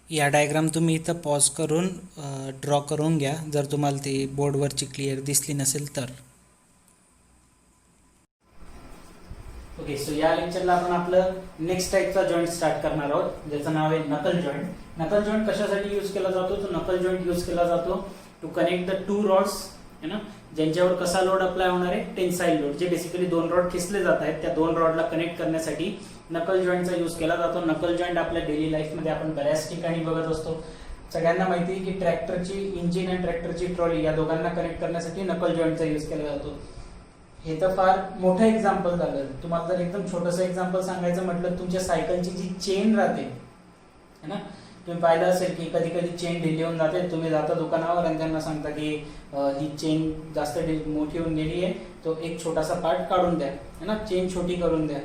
या डायग्राम तुम्ही इथं पॉज करून ड्रॉ करून घ्या जर तुम्हाला ती बोर्डवरची क्लिअर दिसली नसेल तर. ओके, सो या लेक्चरला आपण आपलं नेक्स्ट टाईपचा जॉईंट स्टार्ट करणार आहोत ज्याचं नाव आहे नकल जॉईंट. नकल जॉईंट कशासाठी यूज केला जातो? तो नकल जॉईंट यूज केला जातो to connect the two rods है ना, ज्यांच्यावर कसा लोड अप्लाय होणार आहे? Tensile load. जे बेसिकली दोन रॉड खेचले जात आहेत त्या दोन रॉडला कनेक्ट करण्यासाठी नकल जॉईंटचा यूज केला जातो. नकल जॉईंट आपल्या डेली लाईफमध्ये आपण बऱ्याच ठिकाणी बघत असतो. सगळ्यांना माहिती आहे की ट्रॅक्टरची इंजिन आणि ट्रॅक्टरची ट्रॉली या दोघांना कनेक्ट करण्यासाठी नकल जॉईंटचा यूज केला जातो. हे तर फार मोठं एक्झाम्पल झालं. तुम्हाला जर एकदम छोटंसं एक्झाम्पल सांगायचं म्हटलं, तुमच्या सायकलची जी चेन राहते है ना, तुम्ही पाहिलं असेल की कधी कधी चेन ढिली होऊन जाते. तुम्ही जाता दुकानावर आणि त्यांना सांगता की ही चेन जास्त मोठी होऊन गेली आहे, तो एक छोटासा पार्ट काढून द्या है ना, चेन छोटी करून द्या.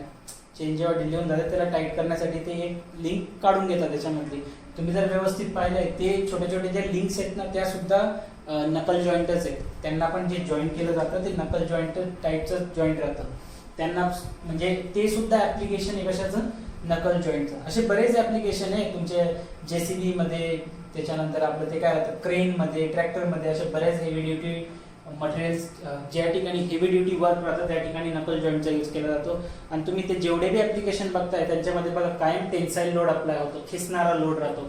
चेन जेव्हा ढिली होऊन जाते त्याला टाईट करण्यासाठी ते एक लिंक काढून घेतात त्याच्यामधली. तुम्ही जर व्यवस्थित पाहिलंय ते छोटे छोटे जे लिंक्स आहेत ना त्या सुद्धा नकल जॉईंटच आहेत. त्यांना पण जे जॉईंट केलं जातं ते नकल जॉईंट टाईपचं जॉईंट राहतं. त्यांना म्हणजे ते सुद्धा ऍप्लिकेशन आहे कशाचं? नकल जॉईंटचं. असे बरेच ऍप्लिकेशन आहे तुमचे JCB मध्ये, त्याच्यानंतर आपलं ते काय राहतं क्रेन मध्ये, ट्रॅक्टर मध्ये, असे बरेच हेवी ड्युटी मटेरियल्स ज्या ठिकाणी हेवी ड्युटी वर्क राहतं त्या ठिकाणी नकल जॉईंटचा यूज केला जातो. आणि तुम्ही ते जेवढे बी ऍप्लिकेशन बघताय त्यांच्यामध्ये बघा कायम टेन्साइल लोड अप्लाय होतो, खेचणारा लोड राहतो.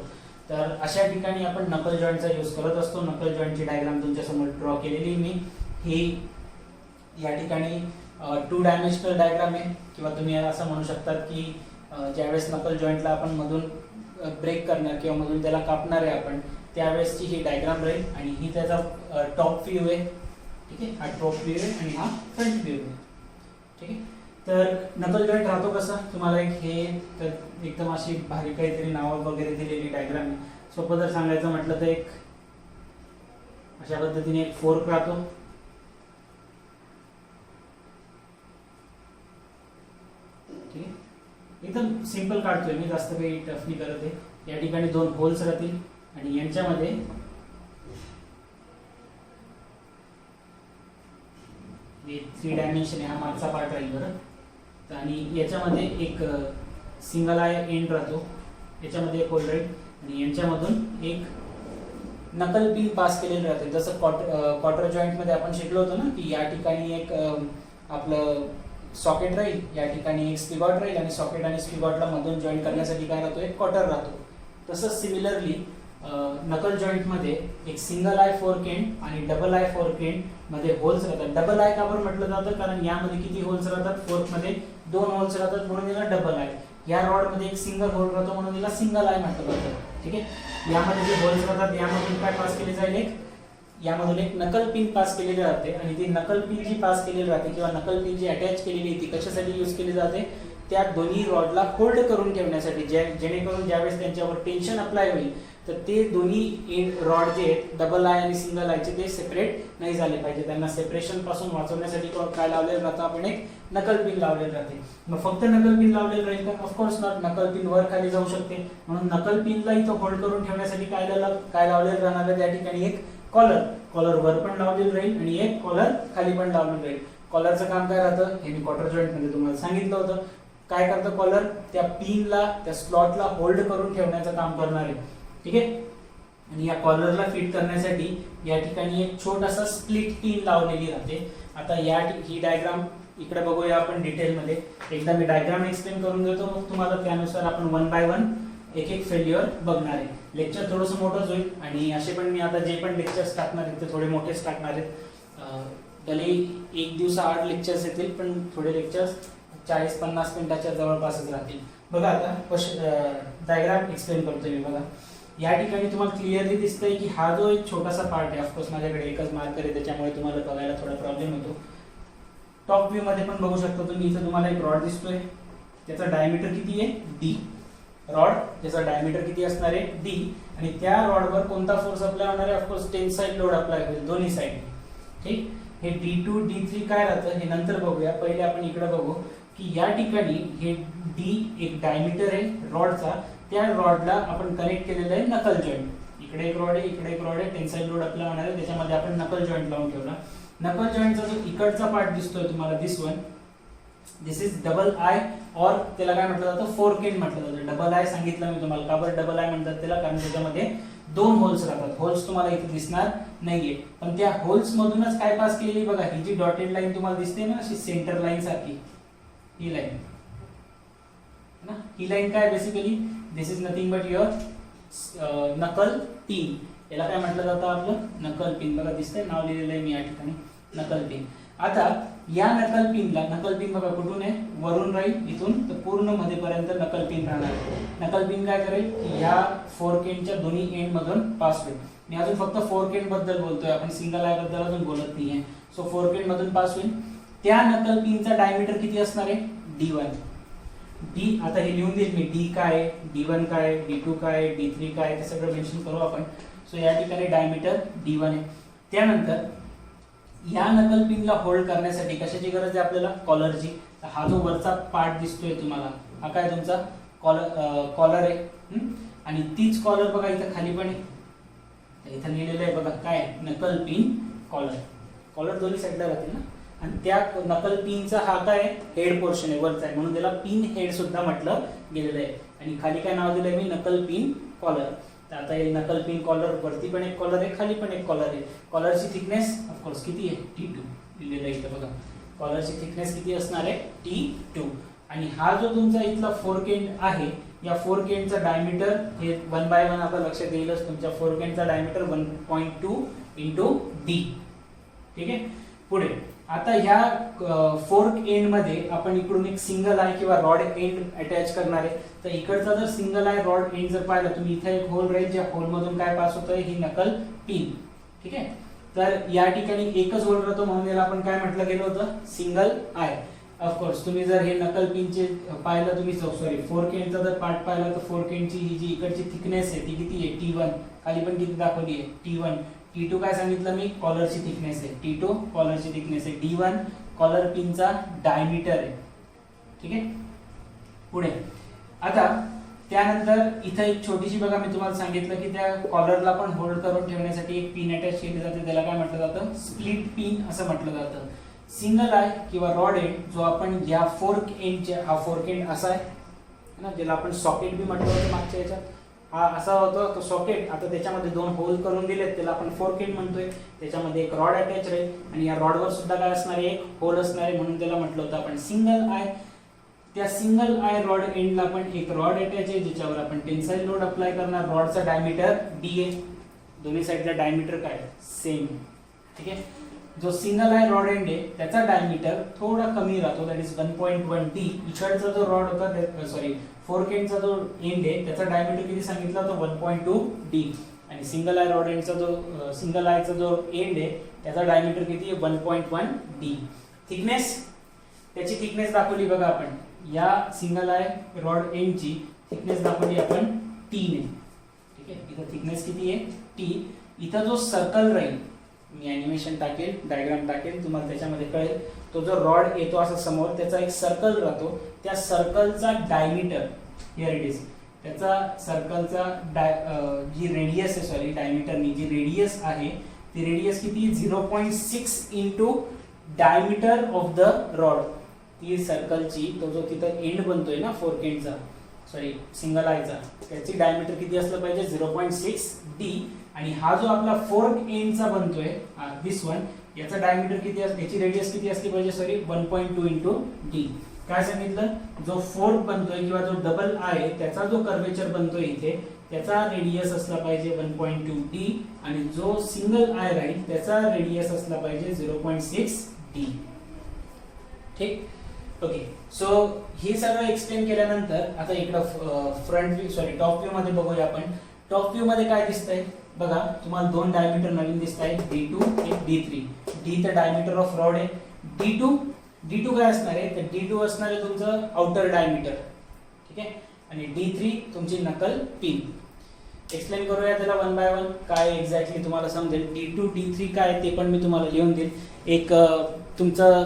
तर अशा ठिकाणी आपण नकल जॉईंटचा यूज करत असतो. नकल जॉईंटची डायग्राम तुमच्यासमोर ड्रॉ केलेली मी. ही या ठिकाणी 2 डायमेन्शनल डायग्राम आहे, किंवा तुम्ही असं म्हणू शकतात की ज्यावेळेस नकल जॉईंटला आपण मधून ब्रेक करणार किंवा मधून त्याला कापणार आहे आपण, त्यावेळेसची ही डायग्राम राहील. आणि ही त्याचा टॉप व्ह्यू आहे. ठीक आहे, हा टॉप व्ह्यू आहे आणि हा फ्रंट व्ह्यू आहे. ठीक आहे, तर नकल जॉईंट राहतो कसा? तुम्हाला एक हे तर एकदम अशी भारी काहीतरी नावं वगैरे दिलेली डायग्राम आहे. सोपं जर सांगायचं म्हटलं तर एक अशा पद्धतीने एक फोर्क राहतो. ठीक आहे, एकदम सिंपल काढतोय मी, जास्त काही टफ नाही करत आहे. या ठिकाणी 2 होल्स राहतील आणि यांच्यामध्ये हे 3 डायमेन्शन हा मागचा पार्ट राहील बरं. आणि याच्यामध्ये एक सिंगल आय एंड राहतो, याच्यामध्ये एक होल राहील आणि यांच्यामधून एक नकल पिन पास केलेलं राहते. जसं क्वार्टर जॉईंट मध्ये आपण शिकलो होतो ना की या ठिकाणी एक आपलं सॉकेट राहील, या ठिकाणी एक स्पिगॉट राहील आणि सॉकेट आणि स्पिगॉटला मधून जॉईन करण्यासाठी काय राहतो? एक क्वार्टर राहतो. तसंच सिमिलरली नकल जॉईंट मध्ये एक सिंगल आय फोर्क एंड आणि डबल आय फोर्क एंड मध्ये होल्स राहतात. डबल आय का बरं म्हटलं जातं? कारण यामध्ये किती होल्स राहतात? फोर्क मध्ये 2 होल्स राहतात म्हणून याला डबल आय. या रॉड मध्ये एक सिंगल होल राहतो म्हणून याला सिंगल आय म्हटलं जातं. ठीक आहे, यामध्ये जे होल्स राहतात यामधून काय पास केले जाईल? यामधून एक नकल पिन पास केलेली राहते. आणि ती नकल पिन जी पास केलेली राहते किंवा नकल पिन जी अटॅच केलेली ती कशासाठी यूज केली जाते? त्या दोन्ही रॉडला होल्ड करून ठेवण्यासाठी, जेणेकरून ज्यावेळेस त्यांच्यावर टेन्शन अप्लाय होईल तर ते दोन्ही रॉड जे आहेत डबल आय आणि सिंगल आयचे ते सेपरेट नाही झाले पाहिजे. त्यांना सेपरेशन पासून वाचवण्यासाठी काय लावलेलं राहतं? आपण एक नकल पिन लावलेलं राहते. मग फक्त नकल पिन लावलेलं राहील का? Of course not. नकल पिन वर खाली जाऊ शकते म्हणून नकल पिनला इथं होल्ड करून ठेवण्यासाठी काय लावलेलं राहणार आहे? त्या ठिकाणी एक कॉलर वर पण लावलेलं राहील आणि एक कॉलर खाली पण लावलेलं राहील. कॉलरचं काम काय राहतं हे मी क्वार्टर जॉईंट मध्ये तुम्हाला सांगितलं होतं. काय करतं कॉलर? त्या पिनला, त्या स्लॉटला होल्ड करून ठेवण्याचं काम करणार आहे. ठीक आहे, आणि या कॉलरला फिट करण्यासाठी या ठिकाणी एक छोटासा स्प्लिट पिन लावलेली राहते. आता ही डायग्राम इकडे बघूया आपण डिटेलमध्ये. एकदा मी डायग्राम एक्सप्लेन करून देतो, मग तुम्हाला त्यानुसार आपण 1 बाय 1 एक फेल्युअर बघणार आहे. लेक्चर थोडंसं मोठंच होईल आणि असे पण मी आता जे पण लेक्चर्स टाकणार आहेत ते थोडे मोठेच टाकणार आहेत. भले एक दिवसा 8 लेक्चर्स येतील पण थोडे लेक्चर्स 40-50 मिनिटाच्या जवळपासच राहतील. बघा आता डायग्राम एक्सप्लेन करतो मी. बघा या ठिकाणी तुम्हाला क्लिअरली दिसतंय की हा जो एक छोटासा पार्ट आहे, ऑफकोर्स माझ्याकडे एकच मार्कर आहे त्याच्यामुळे तुम्हाला बघायला थोडा प्रॉब्लेम होतो. टॉप व्ह्यू मध्ये पण बघू शकता तुम्ही. इथं तुम्हाला एक रॉड दिसतोय, त्याचा डायमीटर किती आहे? D. रॉड ज्याचा डायमीटर किती असणार आहे? D. आणि त्या रॉडवर कोणता फोर्स अप्लाय होणार आहे? ऑफकोर्स टेन्साइल लोड अप्लाय होईल दोन्ही साइड. ठीक, हे D2 D3 काय राहतं हे नंतर बघूया. पहिले आपण इकडे बघू की या ठिकाणी हे D एक डायमीटर आहे रॉडचा. त्या रॉडला आपण कनेक्ट केलेलं आहे नकल जॉईंट. इकडे एक रॉड आहे, इकडे एक रॉड आहे, टेन्साइल लोड अप्लाय होणार आहे, त्याच्यामध्ये आपण नकल जॉईंट लावून ठेवला. नकल जॉईंटचा जो इकडचा पार्ट दिसतोय तुम्हाला, this one, this is double eye, or त्याला काय म्हटलं जातं, फोर्क एंड म्हटलं जातं. डबल आय सांगितलं मी तुम्हाला, का बरं डबल आय म्हणतात त्याला, कारण त्याच्यामध्ये दोन होल्स राहतात. होल्स तुम्हाला इथे दिसणार नाहीये, पण त्या होल्स मधूनच काय पास केलेली बघा, ही जी डॉटेड लाईन तुम्हाला दिसते ना अशी सेंटर लाईन सारखी, ही लाईन ना, ही लाईन काय basically, this is nothing but your नकल पिन. याला काय म्हटलं जातं, आपलं नकल पिन. बघा दिसतंय, नाव लिहिलेलं आहे मी या ठिकाणी, नकल पिन. आता या नकल पिनला, नकल पिन बघा कुठून आहे, वरून राहील इथून तर पूर्ण मध्येपर्यंत नकल पिन राहणार. नकल पिन काय करेल, ह्या फोर्क एंडच्या दोन्ही एंड मधून पास होईल. मी अजून फक्त फोर्क एंड बद्दल बोलतोय, आपण सिंगल आय बद्दल अजून बोलत नाहीये. सो फोर्क एंड मधून पास होईल. त्या नकल पिनचा डायमीटर किती असणार आहे, D1. डी, आता हे लिहून देईल मी, डी काय, D1 काय, D2 काय, D3 काय, ते सगळं मेन्शन करू आपण. सो या ठिकाणी डायमीटर D1 आहे. त्यानंतर या नकल पिनला होल्ड करण्यासाठी कशाची गरज आहे आपल्याला, कॉलरची. हा जो वरचा पार्ट दिसतोय तुम्हाला, हा काय तुमचा कॉलर आहे. आणि तीच कॉलर बघा इथं खाली पण आहे, इथं लिहिलेलं आहे बघा काय, नकल पिन कॉलर. कॉलर दोन्ही साईडला राहतील ना, आणि त्या नकल पिनचा हा काय हेड पोर्शन आहे, वरचा आहे, म्हणून त्याला पिन हेड सुद्धा म्हटलं गेलेलं आहे. आणि खाली काय नाव दिलंय मी, नकल पिन कॉलर. तर आता हे नकल पिन कॉलर, वरती पण एक कॉलर आहे, खाली पण एक कॉलर आहे. कॉलरची थिकनेस ऑफकोर्स किती आहे, T2 लिहिलेलं आहे इथं बघा. कॉलरची थिकनेस किती असणार आहे, T2. आणि हा जो तुमचा इथला फोर्क एंड आहे, या फोर्क एंडचा डायमीटर हे 1 बाय 1 आपल्या लक्षात येईलच. तुमच्या फोर्क एंडचा डायमीटर 1.2 × D. ठीक आहे. पुढे आता ह्या फोर्क एंड मध्ये आपण इकडून एक सिंगल आय किंवा रॉड एंड अटॅच करणार आहे. तर इकडचा जर सिंगल आय रॉड एंड जर पाहिला तुम्ही, इथे एक होल राहील, ज्या होल मधून काय पास होतंय, ही नकल पिन. ठीक आहे. तर या ठिकाणी एकच होल राहतो, म्हणून याला आपण काय म्हटलं गेलं होतं, सिंगल आय. ऑफकोर्स तुम्ही जर हे नकल पिनचे पाहिलं, तुम्ही सॉरी फोर्क एंडचा जर पार्ट पाहिला, तर फोर्क एंडची ही जी इकडची थिकनेस आहे ती किती आहे, T1. खाली पण किती दाखवली आहे, T1. T2 काय सांगितलं मी, कॉलरची थिकनेस आहे, T2 कॉलरची थिकनेस आहे. D1 कॉलर पिनचा डायमीटर आहे. ठीक आहे. पुढे आता त्यानंतर इथं एक छोटीशी बघा, मी तुम्हाला सांगितलं की त्या कॉलरला पण होल्ड करून ठेवण्यासाठी एक पिन अटॅच केली जाते, त्याला काय म्हटलं जातं, स्प्लिट पिन असं म्हटलं जातं. सिंगल आय किंवा रॉड एंड जो आपण या फोर्क एंडच्या, हा फोर्क एंड असा आहे ना, ज्याला आपण सॉकेट बी म्हटलं होतं मागच्या याच्यात, हा असा होता तो सॉकेट. आता त्याच्यामध्ये दोन होल करून दिलेत, त्याला आपण फोर्क एंड म्हणतोय. त्याच्यामध्ये एक रॉड अटॅच राहील, आणि या रॉडवर सुद्धा काय असणार आहे, एक होल असणार आहे, म्हणून त्याला म्हटलं होतं आपण सिंगल आय. त्या सिंगल आय रॉड एंडला पण एक रॉड अटॅच आहे, ज्याच्यावर आपण टेन्साइल लोड अप्लाय करणार. रॉडचा डायमीटर D आहे, दोन्ही साईडला डायमीटर काय सेम. ठीक आहे. जो सिंगल आय रॉड एंड आहे त्याचा डायमीटर थोडा कमी राहतो, दॅट इज 1.1 D. इकडचा जो रॉड होता, सॉरी फोर्क एंडचा जो एंड आहे त्याचा डायमीटर किती सांगितला होता, 1.2 D. आणि सिंगल आय रॉड एंडचा जो सिंगल आयचा जो एंड आहे त्याचा डायमीटर किती आहे, 1.1 D. थिकनेस, त्याची थिकनेस दाखवली बघा आपण, या सिंगल आय रॉड एंडची थिकनेस दाखवली आपण T ने. ठीक आहे. इथं थिकनेस किती आहे, T. इथं जो सर्कल राहील, मी ॲनिमेशन टाकेल, डायग्राम टाकेल, तुम्हाला त्याच्यामध्ये कळेल. तो जो रॉड येतो असा समोर, त्याचा एक सर्कल राहतो, त्या सर्कलचा डायमीटर हिअर इट इज, त्याचा सर्कलचा जी रेडियस आहे, सॉरी डायमीटरनी जी रेडियस आहे, ती रेडियस किती, 0.6 × डायमीटर ऑफ द रॉड. ती सर्कलची, तो जो तिथं एंड बनतोय ना फोर्क एंडचा, सॉरी सिंगल आयचा, त्याची डायमीटर किती असलं पाहिजे, 0.6 D. आणि हा जो आपला फोर्क एंडचा बनतोय, दिस वन, याचा डायमीटर किती, याची रेडियस किती असली पाहिजे, सॉरी 1.2 × D. काय सांगितलं, जो फोर्क बनतोय किंवा जो डबल आय त्याचा जो कर्वेचर बनतोय इथे, त्याचा रेडियस असला पाहिजे 1.2 D. आणि जो सिंगल आय राहील त्याचा रेडियस असला पाहिजे 0.6 D. ठीक. ओके. सो हे सगळं एक्सप्लेन केल्यानंतर आता इकडं front view, sorry top view मध्ये बघूया आपण. टॉप व्ह्यू मध्ये काय दिसतंय बघा, तुम्हाला दोन डायमीटर नवीन दिसत आहेत, D2 एक D3. D तर डायमीटर ऑफ रॉड आहे. D2 काय असणार आहे, तर D2 असणार आहे तुमचं आउटर डायमीटर. ठीक आहे. आणि D3 तुमची नकल पिन. एक्सप्लेन करूया त्याला 1 बाय 1, काय एक्झॅक्टली तुम्हाला समजेल. D2 D3 काय ते पण मी तुम्हाला लिहून देईल. एक तुमचं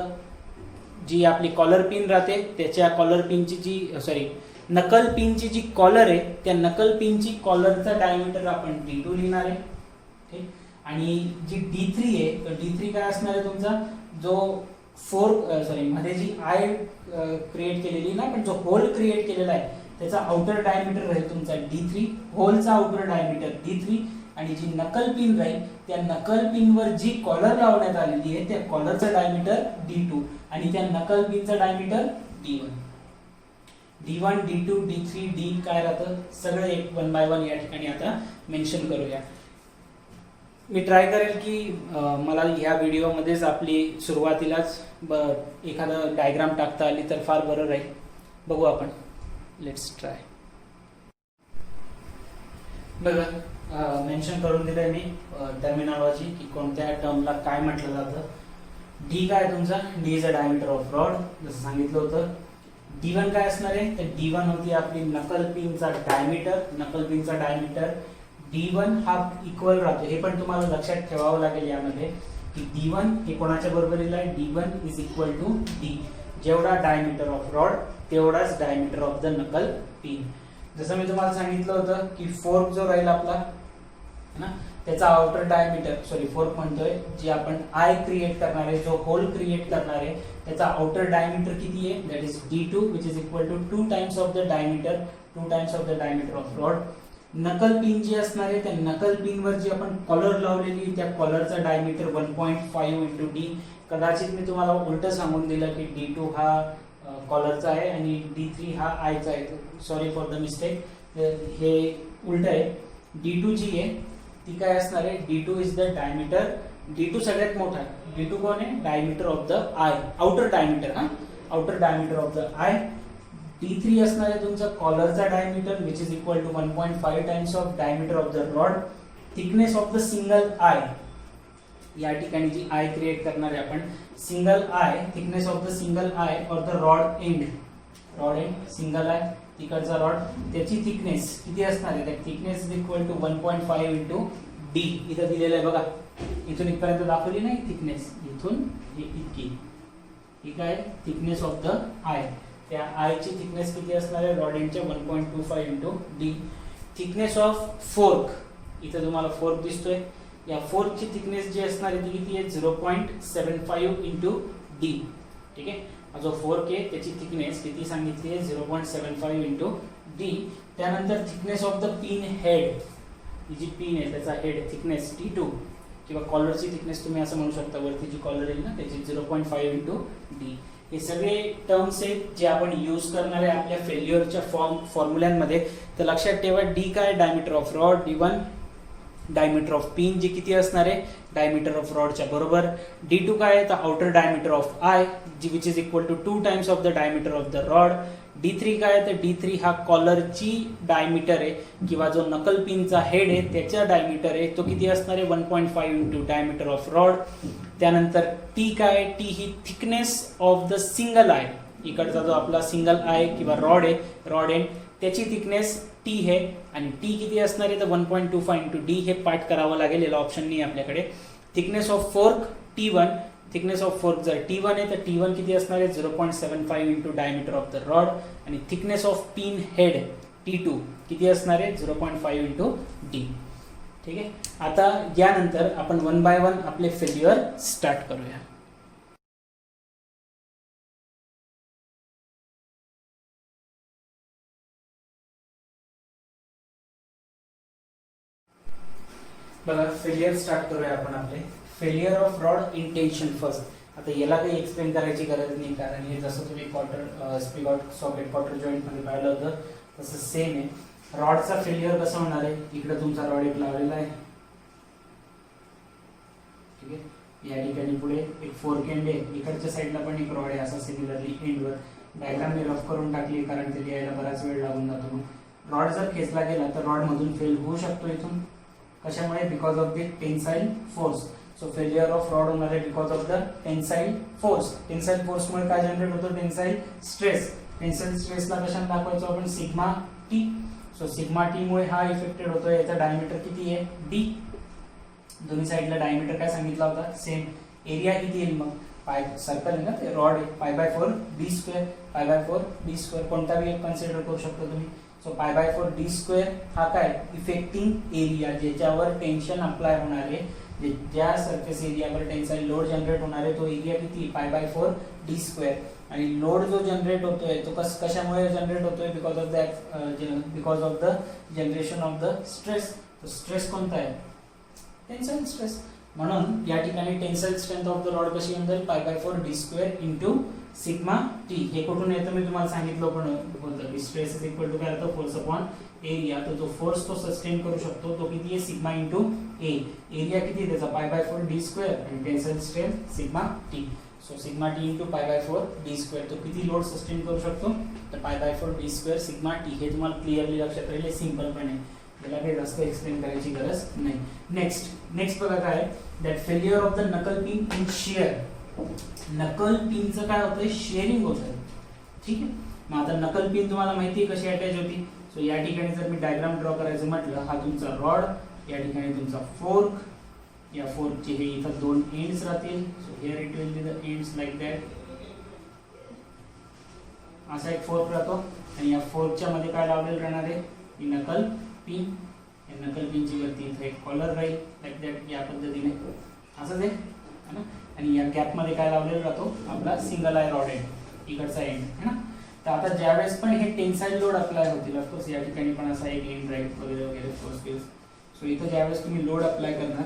जी आपली कॉलर पिन राहते, त्याच्या कॉलर पिनची जी, सॉरी नकल पिनची जी कॉलर आहे, त्या नकल पिनची कॉलरचा डायमीटर आपण D2 लिहिणार आहे. ठीक. आणि जी D3 आहे, तर D3 काय असणार आहे तुमचा, जो मध्ये जी आय क्रिएट केलेली ना, पण जो होल क्रिएट केलेला आहे त्याचा आउटर डायमीटर राहील तुमचा D3, होलचा आउटर डायमीटर D3, आणि जी नकल पिन राहील त्या नकल पिनवर जी कॉलर लावण्यात आलेली आहे त्या कॉलरचा डायमीटर D2 आणि त्या नकल पिनचा diameter D1. D1, D2, D3, D काय राहतं सगळं एक 1 बाय 1 या ठिकाणी आता मेन्शन करूया. मी ट्राय करेल की मला ह्या व्हिडिओमध्येच आपली सुरुवातीलाच एखादं डायग्राम टाकता आली तर फार बरं राहील. बघू आपण. Let's try. बघा मेन्शन करून दिलंय मी टर्मिनॉलॉजी की कोणत्या टर्मला काय म्हटलं जातं. डी काय तुमचा, D is a diameter of rod जसं सांगितलं होतं. D1 काय असणार आहे तर D1 होती आपली नकल पिनचा डायमीटर. नकल पिनचा डायमीटर D1 हा इक्वल राहतो. हे पण तुम्हाला लक्षात ठेवावं लागेल यामध्ये की D1 हे कोणाच्या बरोबरीला आहे, D1 is equal to D. जेवढा डायमीटर ऑफ रॉड तेवढाच diameter of the knuckle pin. जसं मी तुम्हाला सांगितलं होतं की फोर्क जो राहील आपला ना त्याचा आउटर डायमीटर फोर्क म्हणतोय जे आपण आय क्रिएट करणार आहे, जो होल क्रिएट करणार आहे त्याचा आउटर डायमीटर किती आहे, that is D2 which is equal to 2 times of the diameter of rod. Knuckle pin जी असणार आहे त्या नकल पिनवर जी आपण कॉलर लावलेली त्या कॉलरचा डायमीटर 1.5 इंटू D. कदाचित मी तुम्हाला उलट सांगून दिलं की D2 हा कॉलरचा आहे आणि D3 हा आयचा आहे. सॉरी फॉर द मिस्टेक, हे उलट आहे. D2 जी आहे ती काय असणार आहे, D2 is the diameter. D2 सगळ्यात मोठा आहे. D2 कोण आहे, diameter of the eye, outer diameter outer diameter of the eye. D3 असणार आहे तुमचा कॉलरचा diameter which is equal to 1.5 times of diameter of the rod. Thickness of the single eye, या ठिकाणी जी आय क्रिएट करणार आहे आपण, single eye, thickness of the single eye or the rod end single eye तिकडचा rod त्याची thickness किती असणार आहे, त्या thickness is equal to 1.5 into D. इथं दिलेलं आहे बघा, इथून इथपर्यंत दाखवली नाही थिकनेस, इथून इतकी ही काय थिकनेस ऑफ द आय. त्या आय ची थिकनेस किती असणार आहे रॉड एंडच्या 1.25 into D. Thickness of fork, इथं तुम्हाला फोर्क दिसतोय, या फोर्कची थिकनेस जी असणार आहे ती किती आहे 0.75 इंटू D. ठीक आहे, जो फोर्क आहे त्याची थिकनेस किती सांगितली आहे 0.75 इंटू D. त्यानंतर thickness of the pin head, ही जी पिन आहे त्याचा हेड थिकनेस T2 किंवा कॉलरची थिकनेस तुम्ही असं म्हणू शकता, वरती जी कॉलर येईल ना त्याची 0.5 इंटू D. हे सगळे टर्म्स आहेत जे आपण यूज करणार आहे आपल्या फेल्युअरच्या फॉर्म्युल्यांमध्ये. तर लक्षात ठेवा D काय diameter of rod, D1 diameter of pin जे किती असणार आहे डायमीटर ऑफ रॉडच्या बरोबर. D2 काय आहे तर आउटर डायमीटर ऑफ आय जी which is equal to 2 times of the diameter of the rod. D3 काय आहे तर D3 हा कॉलरची डायमीटर आहे किंवा जो नकल पिनचा हेड आहे त्याचा डायमीटर आहे, तो किती असणार आहे 1.5 इंटू डायमीटर ऑफ रॉड. त्यानंतर T काय आहे, T he thickness of the single I, इकडचा जो आपला सिंगल आय किंवा रॉड आहे रॉड एंड त्याची थिकनेस T आहे आणि T किती असणार आहे तर 1.25 इंटू D. हे पाठ करावं लागेल, याला ऑप्शन नाही आपल्याकडे. Thickness of fork T1, thickness of fork जर T1 आहे तर T1 किती असणार आहे 0.75 into diameter of the rod आणि thickness of pin head T2 किती असणार आहे 0.5 इंटू D. ठीक आहे, आता यानंतर आपण 1 बाय 1 आपले फेल्युअर स्टार्ट करूया. बघा फेलियर स्टार्ट करूया आपण आपले. Failure of rod in tension first. आता याला काही एक्सप्लेन करायची गरज नाही कारण हे जसं तुम्ही क्वार्टर स्पिगॉट सॉकेट क्वार्टर जॉईंट मध्ये पाहिलं होतं तसं सेम आहे. रॉडचा फेलियर कसं होणार आहे, इकडे तुमचा रॉड एक लावलेला आहे, ठीक आहे, या ठिकाणी पुढे एक फोर्क एंड आहे, इकडच्या साईडला पण एक रॉड आहे असा सिमिलरली एंडवर. डायग्राम मी रफ करून टाकली कारण ते लिहायला बराच वेळ लागून जातो. रॉड जर खेचला गेला तर रॉड मधून फेल होऊ शकतो इथून, कशामुळे, because of the tensile force. So failure of rod होणार आहे because of the tensile force. Tensile फोर्समुळे काय जनरेट होतो, टेन्साइल स्ट्रेस. टेन्साइल स्ट्रेसला कशाने दाखवायचो आपण, sigma T. So sigma T मुळे हा इफेक्टेड होतो. याचा डायमीटर किती आहे D. दोन्ही साईडला डायमीटर काय सांगितला होता सेम. एरिया किती येईल मग, पाय सर्कल आहे ना ते रॉड आहे, π/4 D स्क्वेअर, π/4 D स्क्वेअर कोणता भी एक कन्सिडर करू शकतो तुम्ही. सो π/4 D स्क्वेअर हा काय इफेक्टिंग एरिया ज्याच्यावर टेन्शन अप्लाय होणार आहे ज्या सरफेस एरियावर टेन्साईल लोड जनरेट होणार आहे तो एरिया किती π/4 d². आणि लोड जो जनरेट होतोय तो कशामुळे जनरेट होतोय? Because of the generation of the stress. तो स्ट्रेस कोणता आहे? Tensile stress. म्हणून या ठिकाणी tensile strength of the rod कशी येईल? π/4 d² इंटू सिग्मा टी. हे कुठून येतं मी तुम्हाला सांगितलं पण होतं की स्ट्रेस इज इक्वल टू काय होतं? Force upon area. तर जो फोर्स तो सस्टेन करू शकतो तो किती आहे? सिग्मा इंटू ए. एरिया किती आहे त्याचा? π/4 d² आणि tensile strength sigma T. So sigma T into π/4 d². तो किती लोड सस्टेन करू शकतो? तर π/4 d² सिग्मा टी. हे तुम्हाला क्लिअरली लक्षात राहील. सिंपल पण आहे, त्याला काही जास्त एक्सप्लेन करायची गरज नाही. नेक्स्ट बघा काय? That failure of the knuckle pin in shear. नकल पिनचं काय होतंय? शेअरिंग होत आहे. ठीक आहे. मग आता नकल पिन तुम्हाला माहिती आहे कशी अटॅच होती. सो या ठिकाणी जर मी डायग्राम ड्रॉ करायचं म्हटलं, हा तुमचा रॉड, या ठिकाणी तुमचा फोर्क, या फोर्कचे हे इथं दोन एंड्स राहतील. So here it will be the ends like that. असा एक फोर्क राहतो आणि या फोर्कच्या मध्ये काय लावलेलं राहणार आहे? ही नकल पिन. या नकल पिनची वरती इथं एक कॉलर राहील लाईक दॅट. या पद्धतीने असंच आहे ना. आणि या गॅप मध्ये काय लावलेला राहतो? आपला सिंगल आय रॉड एंड, इकडचा एंड है ना. तर आता ज्यावेळेस पण हे टेन्साईल लोड अप्लाय होतील, ऑफकोर्स या ठिकाणी पण असा एक एंड राहील वगैरे वगैरे फोर्स केस. सो इथं ज्यावेळेस तुम्ही लोड अप्लाय करणार,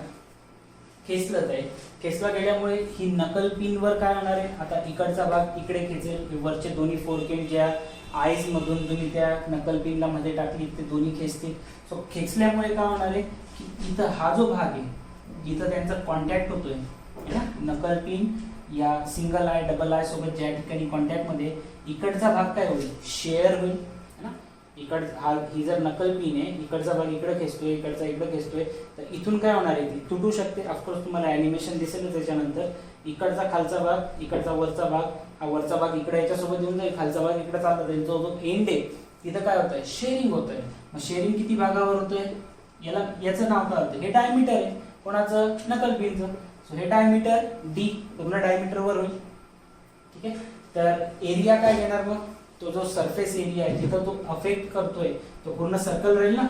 खेचलत आहे, खेचला गेल्यामुळे ही नकल पिनवर काय होणार आहे? आता इकडचा भाग इकडे खेचेल, वरचे दोन्ही फोर्क एंड ज्या आईज मधून तुम्ही त्या नकल पिनला मध्ये टाकली ते दोन्ही खेचतील. सो खेचल्यामुळे काय होणार आहे की इथं हा जो भाग आहे जिथं त्यांचा कॉन्टॅक्ट होतोय ना, नकल पिन या सिंगल आय डबल आय सोबत ज्या ठिकाणी कॉन्टॅक्ट मध्ये, इकडचा भाग काय होईल? शेअर होईल ना. ही जर नकल पिन आहे, इकडचा भाग इकडे खेचतोय, इकडचा इकडे खेचतोय, तर इथून काय होणार आहे? ती तुटू शकते. ऑफकोर्स तुम्हाला ॲनिमेशन दिसेल त्याच्यानंतर. इकडचा खालचा भाग, इकडचा वरचा भाग, हा वरचा भाग इकडे याच्यासोबत येऊन जाईल, खालचा भाग इकडे चालला जाईल. जो एंड आहे तिथं काय होतंय? शेअरिंग होतंय. मग शेअरिंग किती भागावर होतोय? याचं नाव काय होतं? हे डायमीटर आहे. कोणाचं? नकल पिनचं. सो हे डायमीटर डी पूर्ण डायमीटर वर होईल. ठीक आहे. तर एरिया काय घेणार मग? तो जो सरफेस एरिया आहे तिथं तो अफेक्ट करतोय तो पूर्ण सर्कल राहील ना.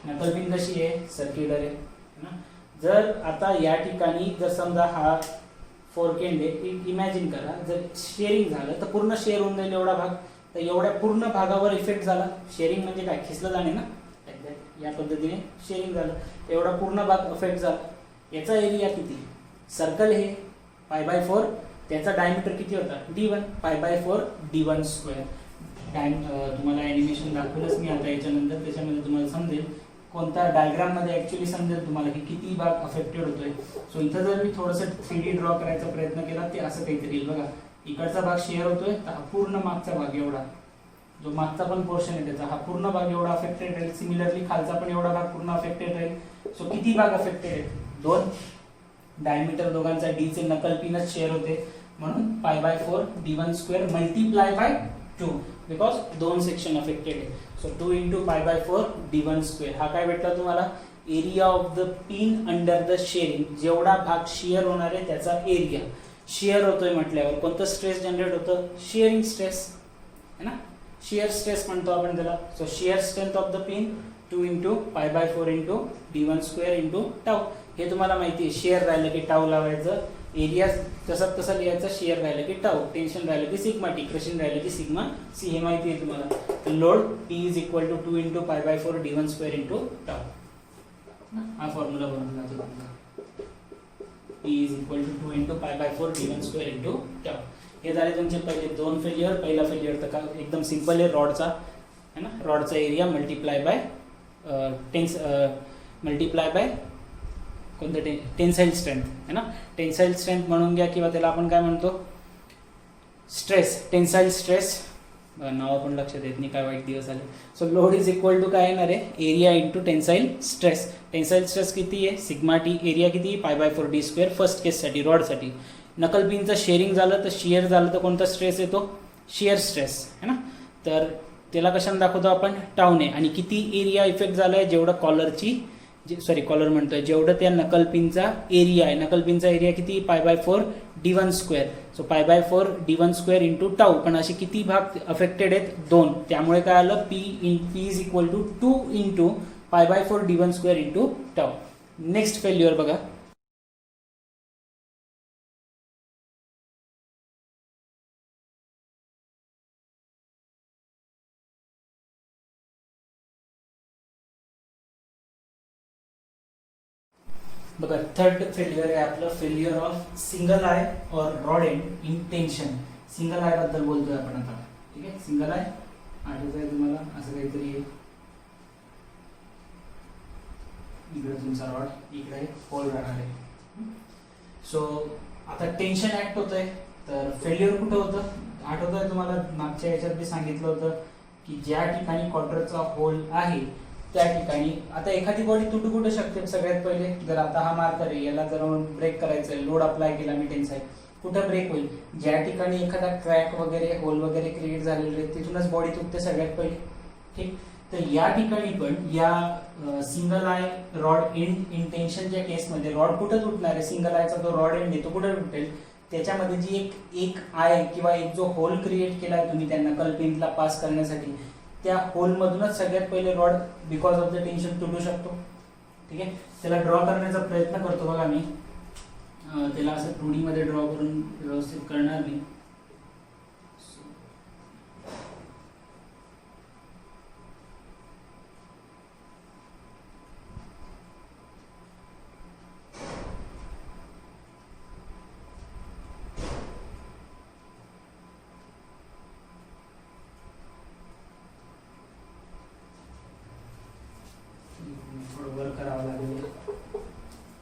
नकल पिन कशी आहे? सर्क्युलर आहे ना. जर आता या ठिकाणी जर समजा हा फोर्क एंड आहे, इमॅजिन करा जर शेअरिंग झालं तर पूर्ण शेअर होऊन जाईल एवढा भाग. तर एवढ्या पूर्ण भागावर इफेक्ट झाला. शेअरिंग म्हणजे काय? खेचलं जाणे ना. या पद्धतीने शेअरिंग झालं, एवढा पूर्ण भाग अफेक्ट झाला. याचा एरिया किती? सर्कल हे π/4, त्याचा डायमीटर किती होता? d1. π/4 d1². तुम्हाला ॲनिमेशन दाखवलंच मी आता याच्यानंतर, त्याच्यामध्ये तुम्हाला समजेल कोणत्या डायग्राम मध्ये ऍक्च्युली समजेल तुम्हाला की किती भाग अफेक्टेड होतोय. सो इथं जर मी थोडंसं 3D ड्रॉ करायचा प्रयत्न केला ते असं काहीतरी येईल बघा. इकडचा भाग शेअर होतोय, तर हा पूर्ण मागचा भाग एवढा जो मागचा पण पोर्शन आहे त्याचा हा पूर्ण भाग एवढा अफेक्टेड राहील. सिमिलरली खालचा पण एवढा भाग पूर्ण अफेक्टेड राहील. सो किती भाग अफेक्टेड आहेत? 2. डायमीटर दोघांचा डी चे नकल पिनच शेअर होते म्हणून π/4 d1² multiply by 2 because 2 section affected आहे. So 2 into π/4 d1². हा काय भेटला तुम्हाला? Area of the pin under the shearing. जेवढा भाग शेअर होणार आहे त्याचा एरिया. शेअर होतोय म्हटल्यावर कोणतं स्ट्रेस जनरेट होतं? शेअरिंग स्ट्रेस है ना. शियर स्ट्रेस म्हणतो आपण त्याला. So shear strength of the pin 2 into π/4 into d1² into tau. हे तुम्हाला माहिती आहे. शेअर राहिलं की टाऊ लावायचं, एरिया तसं तसं लिहायचं. शेअर राहिलं की टाऊ, टेन्शन राहिलं की सिग्मा टी, क्रशिंग राहिलं की सिग्मा सी. हे माहिती आहे तुम्हाला. Load P is equal to 2 into π/4 d1² into tau. हा फॉर्म्युला बनवून जातो तुमचा. P is equal to 2 into π/4 d1² into tau. हे झाले तुमचे पहिले 2 फेल्युअर. पहिला फेल्युअर तर का एकदम सिंपल आहे, रॉडचा है ना. रॉडचा एरिया मल्टीप्लाय बाय कोणतं टेन्साईल स्ट्रेंथ है ना. टेन्साईल स्ट्रेंथ म्हणून घ्या किंवा त्याला आपण काय म्हणतो? Stress, tensile stress. नाव पण लक्षात येत नाही, काय वाईट दिवस आले. So load is equal to काय येणार आहे? Area into tensile stress. Tensile stress किती आहे? Sigma T. एरिया किती? π/4 d² फर्स्ट केससाठी, रॉडसाठी. नकल पिनचं शेअरिंग झालं तर शिअर झालं तर कोणता स्ट्रेस येतो? शिअर स्ट्रेस है ना. तर त्याला कशाने दाखवतो आपण? टाऊने. आणि किती एरिया इफेक्ट झाला आहे? जेवढं कॉलर म्हणतोय जेवढं त्या नकल पिनचा एरिया आहे. नकल पिनचा एरिया किती? π/4 d1². So π/4 d1² into tau. पण असे किती भाग अफेक्टेड आहेत? 2. त्यामुळे काय आलं? P is equal to 2 into π/4 d1² into tau. Next failure बघा. बघा थर्ड फेल्युअर आहे आपलं, फेल्युअर ऑफ सिंगल आय और rod end in tension. Single eye बद्दल बोलतोय आपण आता. ठीक आहे, सिंगल आय आठवत आहे तुम्हाला, असं काहीतरी आहे. इकडे तुमचा रॉड, इकडे होल राहणार आहे. सो आता टेन्शन ऍक्ट होतंय, तर फेल्युअर कुठं होतं आठवत आहे तुम्हाला, मागच्या याच्यात मी सांगितलं होतं की ज्या ठिकाणी क्वार्टरचा होल आहे त्या ठिकाणी आता एखादी बॉडी तुटू कुठं शकते. सगळ्यात पहिले जर आता हा मार्कर आहे, याला जर ब्रेक करायचं आहे, लोड अप्लाय केला मी टेन्साईल, कुठं ब्रेक होईल, ज्या ठिकाणी एखादा क्रॅक वगैरे होल वगैरे क्रिएट झालेले तिथूनच बॉडी तुटते सगळ्यात पहिले. ठीक, तर या ठिकाणी पण या single eye rod end in टेन्शनच्या केसमध्ये रॉड कुठं तुटणार आहे, सिंगल आयचा जो रॉड एंड आहे तो कुठं तुटेल, त्याच्यामध्ये जी एक आय किंवा एक जो होल क्रिएट केलाय तुम्ही त्या नकल पिनला पास करण्यासाठी, त्या होल मधूनच सगळ्यात पहिले rod because of the tension तुटू शकतो. ठीक आहे, त्याला ड्रॉ करण्याचा प्रयत्न करतो बघा मी, त्याला असं 2D मध्ये ड्रॉ करून व्यवस्थित करणार मी. थोडं वर करावं लागेल,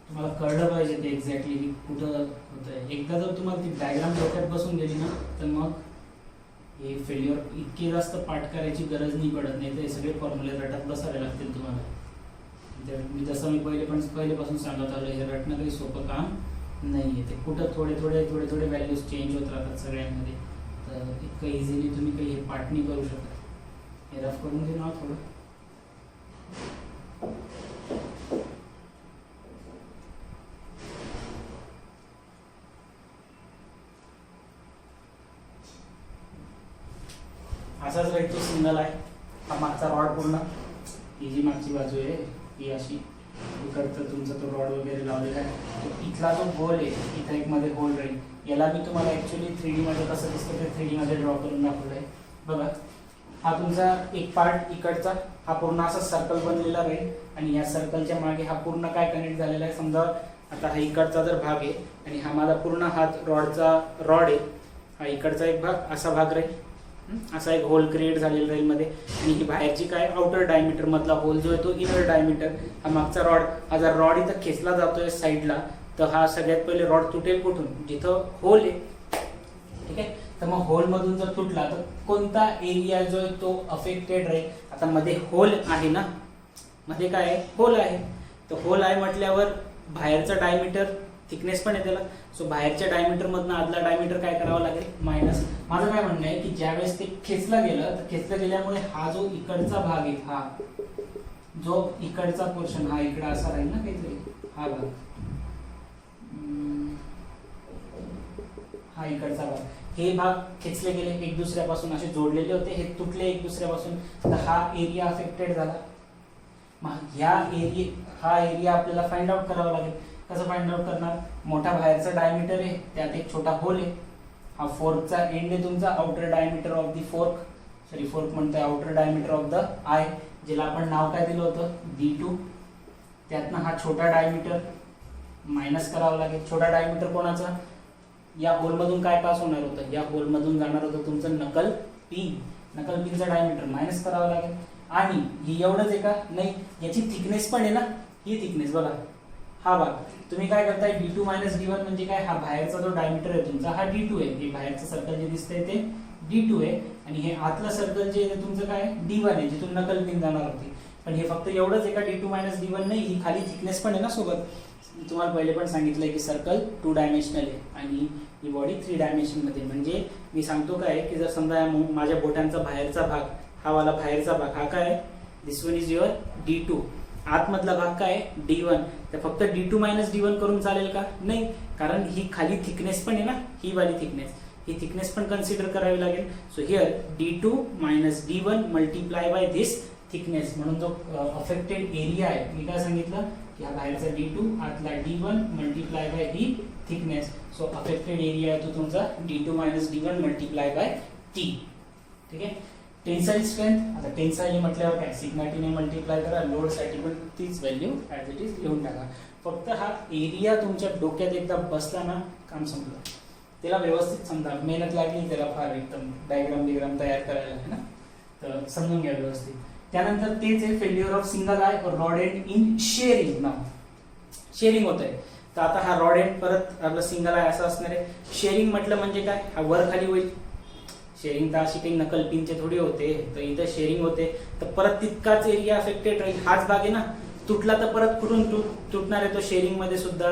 तुम्हाला कळलं पाहिजे ते एक्झॅक्टली कुठं होतंय. एकदा जर तुम्हाला ती डायग्राम डोक्यात बसून गेली ना, तर मग हे फेल्युअर इतके जास्त पाठ करायची गरज नाही पडत. नाही तर हे सगळे फॉर्म्युले रटत बसावे लागतील तुम्हाला. मी जसं मी पहिलेपासून सांगत आलो, हे रटणं काही सोपं काम नाही आहे. ते कुठं थोडे थोडे व्हॅल्यूज चेंज होत राहतात सगळ्यांमध्ये, तर इतकं इझिली तुम्ही काही हे पाठ नाही करू शकत. हे रफ करून घेऊ ना थोडं. असाच राहील तो सिंगल आहे. हा मागचा रॉड पूर्ण, ही जी मागची बाजू आहे ही अशी, इकडचं तुमचा तो रॉड वगैरे लावलेला आहे. तो इथला जो होल आहे, इथं एक मध्ये होल राहील. याला मी तुम्हाला ऍक्च्युली 3D मध्ये कसं दिसतं ते 3D मध्ये ड्रॉ करून दाखवलं आहे. बघा, हा तुमचा एक पार्ट इकडचा, हा पूर्ण असा सर्कल बनलेला राहील आणि या सर्कलच्या मागे हा पूर्ण काय कनेक्ट झालेला आहे. समजा आता हा इकडचा जर भाग आहे आणि हा माझा पूर्ण हात रॉडचा रॉड आहे, हा इकडचा एक भाग, असा भाग राहील, असा एक होल क्रिएट झालेला राहील मध्ये. आणि ही बाहेरची काय आउटर डायमीटर मधला होल जो आहे तो इनर डायमीटर. हा मागचा रॉड, हा जर रॉड इथं खेचला जातोय साईडला, तर हा सगळ्यात पहिले रॉड तुटेल कुठून, जिथं होल आहे. ठीक आहे, तर मग होल मधून जर तुटला तर कोणता एरिया जो आहे तो अफेक्टेड राहील. आता मध्ये होल आहे ना, मध्ये काय आहे, होल आहे. तर होल आहे म्हटल्यावर बाहेरचा डायमीटर थिकनेस पण आहे त्याला. सो बाहेरच्या डायमीटर मधनं आतला डायमीटर काय करावं लागेल, मायनस. माझं काय म्हणणं आहे की ज्यावेळेस ते खेचलं गेलं, तर खेचलं गेल्यामुळे हा जो इकडचा भाग आहे, हा जो इकडचा पोर्शन, हा इकडे असा राहील ना काहीतरी, हा भाग, हा इकडचा भाग, हे भाग खेचले गेले, एक दुसऱ्यापासून असे जोडलेले होते, हे तुटले एक दुसऱ्यापासून, तर हा एरिया अफेक्टेड झाला. मग हा एरिया आपल्याला फाइंड आउट करावा लागेल. कसं फाइंड आउट करणार, मोठा बाहेरचा डायमीटर आहे, त्यात एक छोटा होल आहे, हा फोर्कचा एंड आहे तुमचा, outer diameter of the fork म्हणतोय, outer diameter of the eye, ज्याला आपण नाव काय दिलं होतं, D2. त्यातनं हा छोटा डायमीटर मायनस करावा लागेल. छोटा डायमीटर कोणाचा, या होल मधून काय पास होणार होतं, या होल मधून जाणार होतं तुमचं नकल पिनचा डायमीटर मायनस करावा लागेल. आणि ही एवढंच आहे का, नाही, याची थिकनेस पण आहे ना, ही थिकनेस बघा, हा भाग तुम्ही काय करताय, D2 मायनस D1 म्हणजे काय, हा बाहेरचा जो डायमीटर आहे तुमचा हा D2 आहे. हे बाहेरचं सर्कल जे दिसतंय ते D2 आहे आणि हे आतलं सर्कल जे आहे तुमचं काय D1 आहे, जिथून नकल पिन जाणार होती. पण हे फक्त एवढंच आहे का, D2 मायनस D1 नाही, ही खाली थिकनेस पण आहे ना सोबत. तुम्हाला पहिले पण सांगितलंय की सर्कल 2 डायमेन्शनल आहे आणि ही बॉडी 3 डायमेन्शन मध्ये. म्हणजे मी सांगतो काय की जर समजा माझ्या बोटांचा बाहेरचा भाग, हा वाला बाहेरचा भाग, हा काय, दिस वन इज युअर D2, आतमधला भाग काय D1, तर फक्त D2 मायनस D1 करून चालेल का, नाही, कारण ही खाली थिकनेस पण आहे ना, ही वाली थिकनेस, ही थिकनेस पण कन्सिडर करावी लागेल. So here D2 minus D1 multiply by this thickness. म्हणून जो अफेक्टेड एरिया आहे, मी काय सांगितलं की हा बाहेरचा D2, आतला D1 मल्टिप्लाय बाय ही थिकनेस. सो अफेक्टेड एरिया आहे तो तुमचा D2 minus D1 multiply bye T. ठीक आहे, टेन्साईल स्ट्रेंथ, आता टेन्साईल म्हटल्यावर काय सिग्मा टी ने मल्टिप्लाय करा, लोड साठी पण तीच व्हॅल्यू ॲज इट इज लिहून टाका. फक्त हा एरिया तुमच्या डोक्यात एकदा बसला ना काम संपलं. त्याला व्यवस्थित समजा, मेहनत लागली त्याला फार एकदम डायग्राम तयार करायला आहे ना, तर समजून घ्या व्यवस्थित. त्यानंतर तेच आहे फेल्युअर ऑफ सिंगल आय और रॉड एंड इन शेअरिंग. नाव शेअरिंग होत आहे, तर आता हा रॉड एंड परत आपला सिंगल आय असं असणार आहे. शेअरिंग म्हटलं म्हणजे काय, हा वर खाली होईल. शेअरिंग तर अशी काही नकल पिनचे थोडी होते, तर इथं शेअरिंग होते तर परत तितकाच एरिया अफेक्टेड राहील. हाच भाग आहे ना, तुटला तर परत कुठून तुटणार आहे तो शेअरिंग मध्ये सुद्धा,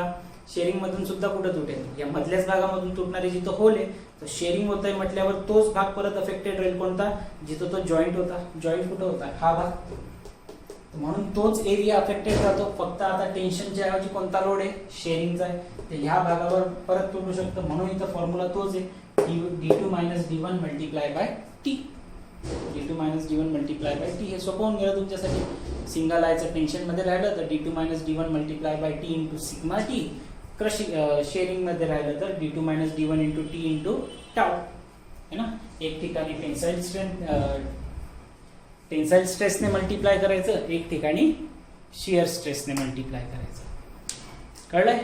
शेअरिंग मधून सुद्धा कुठं तुटेल, या मधल्याच भागामधून तुटणारे जिथं होल आहे. तर शेअरिंग होत आहे म्हटल्यावर तोच भाग परत अफेक्टेड राहील. कोणता, जिथं तो जॉईंट होता. जॉईंट कुठं होता, हा भाग, म्हणून तोच एरिया अफेक्टेड राहतो. फक्त आता टेन्शनच्या ऐवजी कोणता लोड आहे, शेअरिंगचा आहे, तर ह्या भागावर परत तुटू शकतं. म्हणून इथं फॉर्म्युला तोच आहे, d2 - d1 multiply by T. d2 - d1 multiply by T. हे सोपं होऊन गेलं तुमच्यासाठी. सिंगल आयचं टेन्शन मध्ये राहिलं तर d2 - d1 multiply by T into sigma T. Shearing मध्ये राहिलं तर d2 - d1 into T into tau है ना. एक ठिकाणी टेन्साईल स्ट्रेसने मल्टिप्लाय करायचं, एक ठिकाणी शियर स्ट्रेसने मल्टिप्लाय करायचं. कळलंय?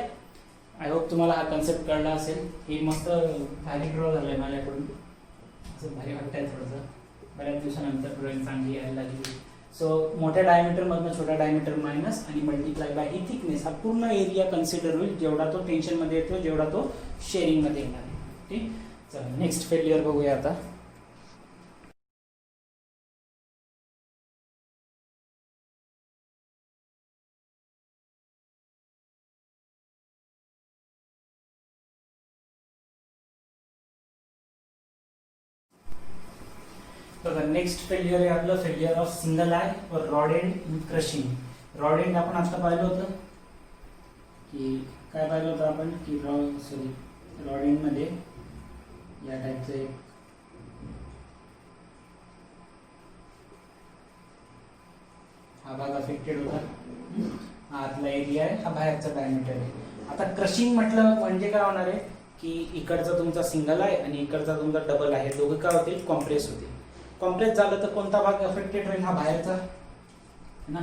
आय होप तुम्हाला हा कन्सेप्ट कळला असेल. हे मस्त भारी ड्रॉ झालंय माझ्याकडून, असं भारी वाटतंय थोडंसं. बऱ्याच दिवसानंतर ड्रॉइंग चांगली यायला लागली. सो मोठ्या डायमीटर मधनं छोट्या डायमीटर मायनस आणि मल्टिप्लाय बाय ही थिकनेस, हा पूर्ण एरिया कन्सिडर होईल जेवढा तो टेन्शन मध्ये येतो, जेवढा तो शेअरिंग मध्ये येणार आहे. ठीक, चला नेक्स्ट फेल्युअर बघूया आता. बघा नेक्स्ट फेल्युअर आहे आपलं फेल्युअर ऑफ सिंगल आय और rod end in crushing. Rod end आपण आता पाहिलं होतं की काय पाहिलं होतं आपण की रॉड एंड मध्ये या टाईपचं एक हा भाग अफेक्टेड होता, हा आतला एरिया आहे, हा बाहेरचा डायमीटर आहे. आता क्रशिंग म्हटलं म्हणजे काय होणार आहे की इकडचा तुमचा सिंगल आहे आणि इकडचा तुमचा डबल आहे, दोघं काय होतील, कॉम्प्रेस होतील. कॉम्प्रेस झालं तर कोणता भाग अफेक्टेड राहील, हा बाहेरचा ना.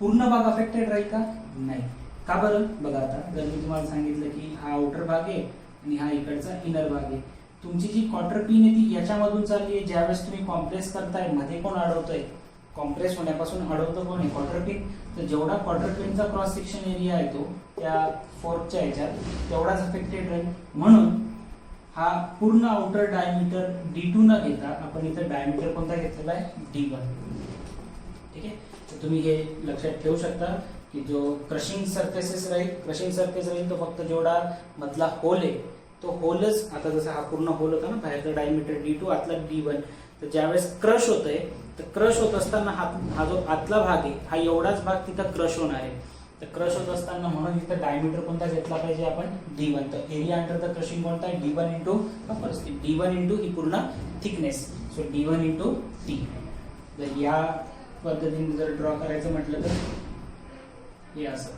पूर्ण भाग अफेक्टेड राहील का, नाही. का बरं, बघा आता जर मी तुम्हाला सांगितलं की हा आउटर भाग आहे आणि हा इकडचा इनर भाग आहे, तुमची जी क्वार्टर पिन आहे ती याच्यामधून चालली आहे. ज्यावेळेस तुम्ही कॉम्प्रेस करताय मध्ये कोण अडवतोय, कॉम्प्रेस होण्यापासून अडवतो कोण आहे, क्वार्टर पिन. तर जेवढा क्वार्टर पिनचा क्रॉस सेक्शन एरिया आहे तो त्या फोर्कच्या ह्याच्यात तेवढाच अफेक्टेड राहील. म्हणून हा पूर्ण आउटर डायमीटर D2 न घेता आपण इथं डायमीटर कोणता घेतलेला आहे, D1. ठीक आहे, तर तुम्ही हे लक्षात ठेवू शकता की जो क्रशिंग सरफेसेस राहील, क्रशिंग सरफेस राहील तो फक्त जेवढा मधला होल आहे तो होलच. आता जसा हा पूर्ण होल होता ना, बाहेरचा डायमीटर D2 आतला D1, तर ज्यावेळेस क्रश होतंय तर क्रश होत असताना हा जो आतला भाग आहे हा एवढाच भाग तिथं क्रश होणार आहे. तर क्रश होत असताना म्हणून इथं डायमीटर कोणता घेतला पाहिजे आपण, D1. तर एरिया अंडर द क्रशिंग कोणता आहे, D1 इंटू D1 इंटू ही पूर्ण thickness. So D1 into T. जर या पद्धतीने जर ड्रॉ करायचं म्हटलं तर हे असं,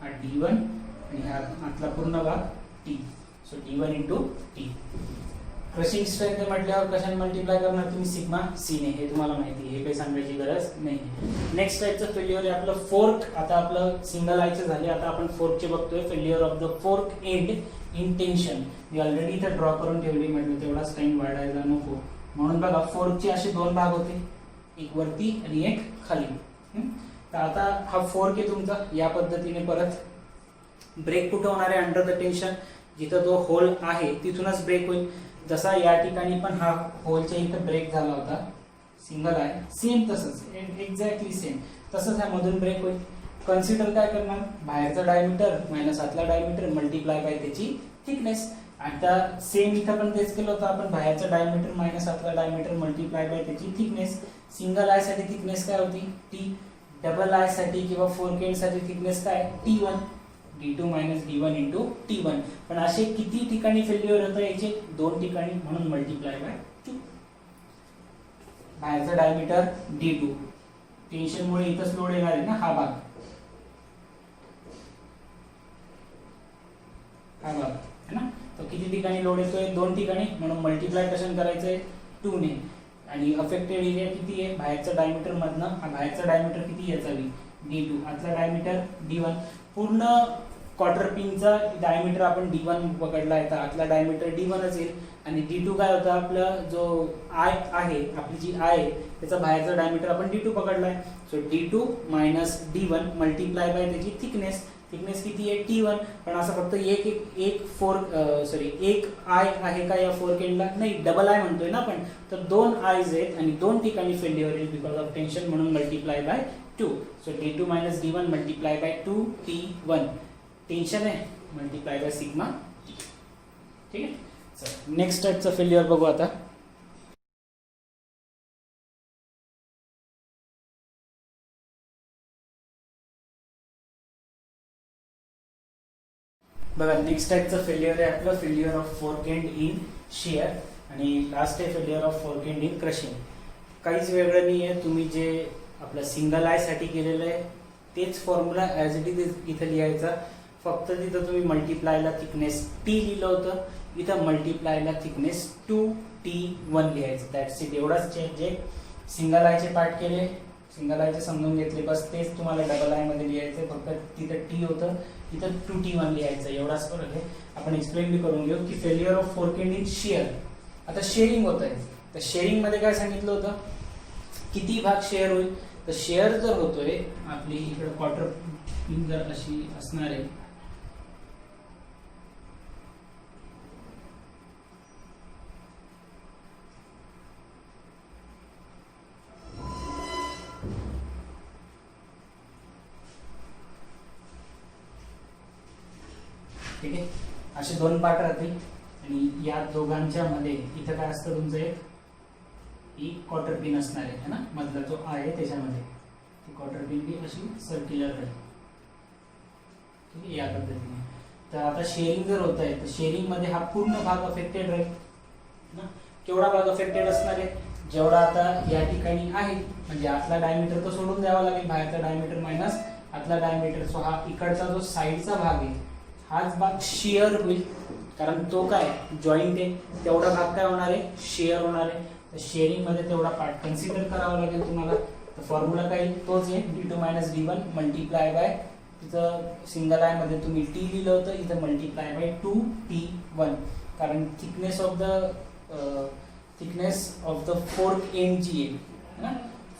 हा D1 आणि हा आतला पूर्ण भाग T. So D1 into T. Crushing strength म्हटल्यावर कशाने मल्टिप्लाय करणार तुम्ही, सिग्मा सी ने. हे तुम्हाला माहिती आहे, हे काही सांगायची गरज नाही. नेक्स्ट टाईपचं फेल्युअर आहे आपलं फोर्क. आता आपलं सिंगल आयचे झाले, आता आपण फोर्कचे बघतोय. Failure of the fork end in tension. Me already इथे ड्रॉ करून ठेवली, म्हटलं तेवढाच टाइम वाढायला नको म्हणून. बघा फोर्कचे असे दोन भाग होते, एक वरती आणि एक खाली. तर आता हा फोर्क आहे तुमचा, या पद्धतीने परत ब्रेक कुठं होणार आहे, अंडर द टेन्शन. जिथं तो होल आहे तिथूनच ब्रेक होईल. जसा या ठिकाणी पण हा होलच्या इथं ब्रेक झाला होता सिंगल आहे, सेम तसंच एक्झॅक्टली सेम तसंच ह्या मधून ब्रेक होईल. कन्सिडर काय करणार, बाहेरचा डायमीटर मायनस आतला डायमीटर मल्टिप्लाय बाय त्याची थिकनेस. आता सेम इथं पण तेच केलं होतं आपण, बाहेरचा डायमीटर मायनस आतला डायमीटर मल्टिप्लाय बाय त्याची थिकनेस. सिंगल आय साठी थिकनेस काय होती, टी. डबल आय साठी किंवा फोर्क एंड साठी थिकनेस काय, T1. D2 - D1 into T1. पण असे किती ठिकाणी फेल्युअर होतं, याचे 2 ठिकाणी, म्हणून मल्टिप्लाय बाय 2. बाहेरचा डायमीटर D2, टेन्शनमुळे इथंच लोड येणार आहे ना, हा भाग है ना. तो किती ठिकाणी लोड येतोय, 2 ठिकाणी, म्हणून मल्टिप्लाय कशाने करायचंय, 2 ने आणि अफेक्टेड एरिया किती आहे बाहेरचा डायमीटर मधनं बाहेरचा डायमीटर किती याचावी D2 आतला डायमीटर D1 पूर्ण क्वार्टर पिनचा डायमीटर आपण D1 पकडला आहे तर आतला डायमीटर D1च येईल आणि D2 काय होता आपला जो आय आहे आपली जी आय आहे त्याचा बाहेरचा डायमीटर आपण D2 पकडलाय so D2 minus D1 multiply by त्याची थिकनेस किती आहे T1 पण असं फक्त एक आय आहे का या फोर केंडला नाही डबल आय म्हणतोय ना आपण तर 2 आयज आहेत आणि 2 ठिकाणी फेल्युअर येईल बिकॉज ऑफ टेन्शन म्हणून multiply by 2 so D2 minus D1 multiply bye 2 T1 tension आहे मल्टिप्लाय बाय सिग्मा ठीक आहे चल नेक्स्ट टाइपचा फेल्युअर बघू आता बघा नेक्स्ट टाइपचं फेल्युअर आहे आपलं failure of fork and in shear आणि लास्ट आहे failure of fork and in crushing काहीच वेगळं नाही आहे तुम्ही जे आपलं सिंगल आय साठी केलेलं आहे तेच फॉर्म्युला ॲज इट इज इथं लिहायचा फक्त तिथं तुम्ही मल्टिप्लायला थिकनेस टी लिहिलं होतं इथं मल्टिप्लायला थिकनेस 2T1 लिहायचं दॅट्स इट एवढाच चेंज आहे सिंगल आयचे पार्ट केले सिंगल आयचे समजून घेतले बस तेच तुम्हाला डबल आय मध्ये लिहायचं फक्त तिथं टी होतं इथं 2T1 लिहायचं एवढाच फरक आहे आपण एक्सप्लेन बी करून घेऊ की failure of fork and in shear आता शेअरिंग होत आहे तर शेअरिंग मध्ये काय सांगितलं होतं किती भाग शेअर होईल तर शेअर जर होतोय आपली इकडे क्वार्टर पिन जर अशी असणार आहे ठीक आहे असे 2 पार्ट राहतील आणि या दोघांच्या मध्ये इथं काय असतं तुमचं एक क्वार्टर पिन असणार आहे ना मधला जो आहे त्याच्यामध्ये ती क्वार्टर पिन बी अशी सर्क्युलर राहील ठीक आहे या पद्धतीने तर आता शेअरिंग जर होत आहे तर शेअरिंग मध्ये हा पूर्ण भाग अफेक्टेड राहील ना केवढा भाग अफेक्टेड असणार आहे जेवढा आता या ठिकाणी आहे म्हणजे आतला डायमीटर तो सोडून द्यावा लागेल बाहेरचा डायमीटर मायनस आतला डायमीटर सो हा इकडचा जो साईडचा भाग आहे हाच भाग शेअर होईल कारण तो काय जॉईंट आहे तेवढा भाग काय होणार आहे शेअर होणार आहे तर शेअरिंग मध्ये तेवढा पार्ट कन्सिडर करावा लागेल तुम्हाला तर फॉर्म्युला काय तोच आहे D2 minus D1 multiply bye तिथं सिंगल आय मध्ये तुम्ही टी लिहिलं होतं इथं मल्टिप्लाय बाय 2T1 कारण thickness of the fork end जी आहे ना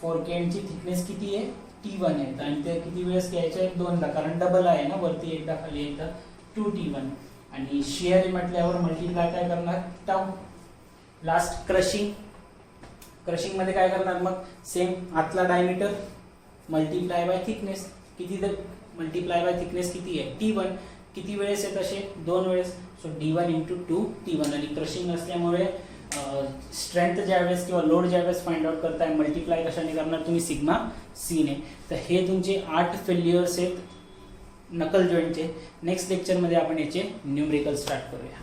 फोर्क एंडची थिकनेस किती आहे T1 आहे आणि ते किती वेळेस घ्यायचं आहे 2दा कारण डबल आहे ना वरती एकदा खाली एकदा 2T1 आणि शेअर म्हटल्यावर मल्टिप्लाय काय करणार टाउ लास्ट क्रशिंग मध्ये काय करणार मग सेम आतला डायमीटर मल्टिप्लाय बाय थिकनेस किती मल्टिप्लाय बाय थिकनेस किती आहे T1 किती वेळेस आहे तसे 2 वेळेस सो D1 × 2T1 आणि क्रशिंग असल्यामुळे स्ट्रेंथ ज्यावेळेस किंवा लोड ज्यावेळेस फाइंड आउट करताय मल्टिप्लाय कशाने करणार तुम्ही सिग्मा सी ने तर हे तुमचे 8 फेल्युअर्स आहेत नकल जॉईंटचे नेक्स्ट लेक्चरमध्ये आपण याचे न्यूमेरिकल स्टार्ट करूया